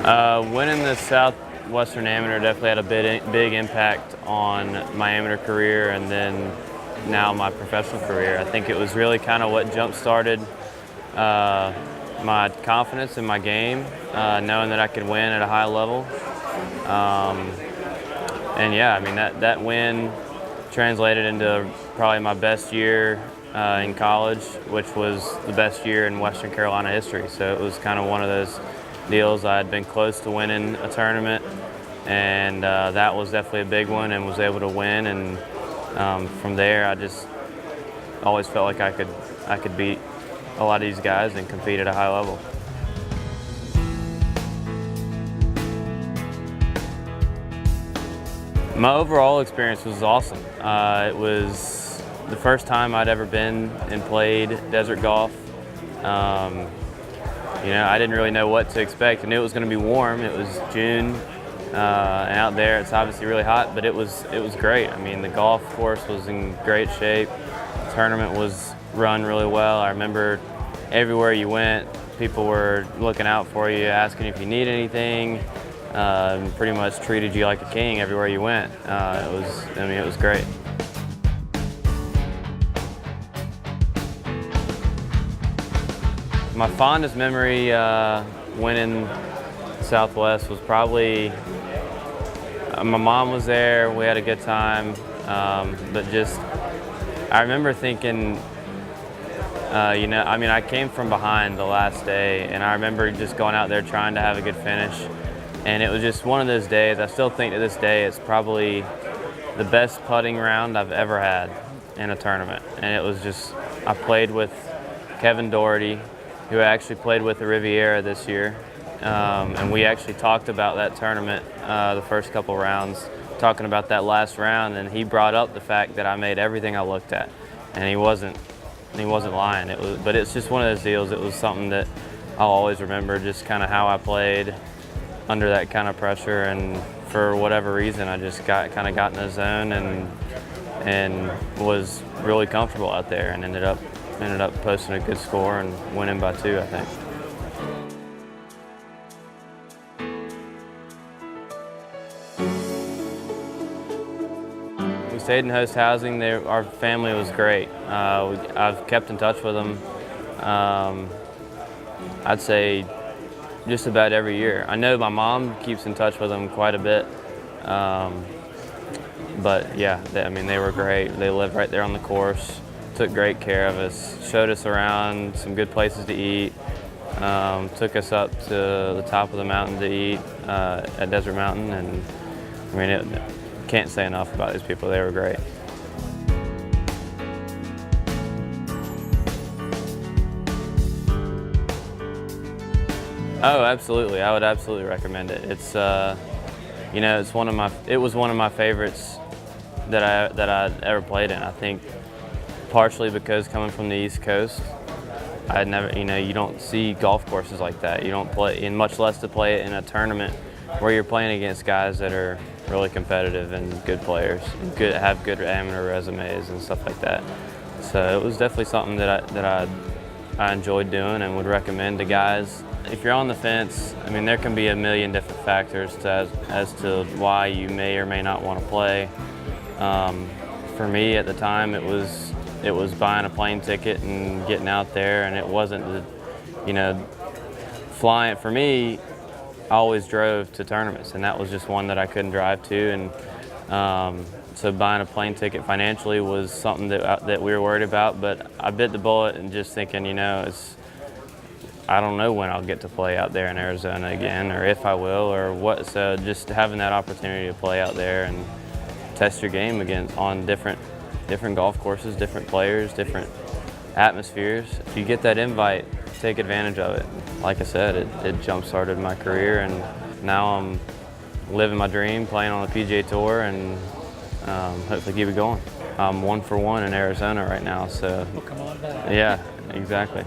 Winning the Southwestern Amateur definitely had a big impact on my amateur career and then now my professional career. I think it was really kind of what jump-started my confidence in my game, knowing that I could win at a high level. And yeah, I mean, that win translated into probably my best year in college, which was the best year in Western Carolina history. So it was kind of one of those deals. I had been close to winning a tournament, and that was definitely a big one, and was able to win. And from there, I just always felt like I could beat a lot of these guys and compete at a high level. My overall experience was awesome. It was the first time I'd ever been and played desert golf. I didn't really know what to expect. I knew it was going to be warm. It was June, and out there it's obviously really hot, but it was great. I mean, the golf course was in great shape. The tournament was run really well. I remember everywhere you went, people were looking out for you, asking if you need anything. Pretty much treated you like a king everywhere you went. It was great. My fondest memory winning Southwest was probably my mom was there. We had a good time, but just I remember thinking, I came from behind the last day, and I remember just going out there trying to have a good finish. And it was just one of those days. I still think to this day it's probably the best putting round I've ever had in a tournament. And it was just, I played with Kevin Doherty, who I actually played with the Riviera this year. And we actually talked about that tournament the first couple rounds, talking about that last round, and he brought up the fact that I made everything I looked at. And he wasn't lying. But it's just one of those deals. It was something that I'll always remember, just kind of how I played under that kind of pressure, and for whatever reason I just got in the zone and was really comfortable out there, and ended up posting a good score and winning by 2, I think. We stayed in host housing. Our family was great. I've kept in touch with them. I'd say just about every year. I know my mom keeps in touch with them quite a bit, but yeah, they were great. They lived right there on the course, took great care of us, showed us around some good places to eat, took us up to the top of the mountain to eat at Desert Mountain, and can't say enough about these people. They were great. Oh, absolutely. I would absolutely recommend it. It's, it was one of my favorites that I'd ever played in. I think partially because coming from the East Coast, I'd never, you don't see golf courses like that. You don't play, and much less to play it in a tournament where you're playing against guys that are really competitive and good players, and have good amateur resumes and stuff like that. So it was definitely something that I enjoyed doing and would recommend to guys. If you're on the fence, there can be a million different factors as to why you may or may not want to play. For me at the time, it was buying a plane ticket and getting out there, and it wasn't flying. For me, I always drove to tournaments, and that was just one that I couldn't drive to, and so buying a plane ticket financially was something that we were worried about. But I bit the bullet and just thinking, I don't know when I'll get to play out there in Arizona again, or if I will, or what. So just having that opportunity to play out there and test your game again on different golf courses, different players, different atmospheres. If you get that invite, take advantage of it. Like I said, it jump-started my career, and now I'm living my dream, playing on the PGA Tour, and hopefully keep it going. I'm 1 for 1 in Arizona right now, so Well, come on back. Yeah, exactly.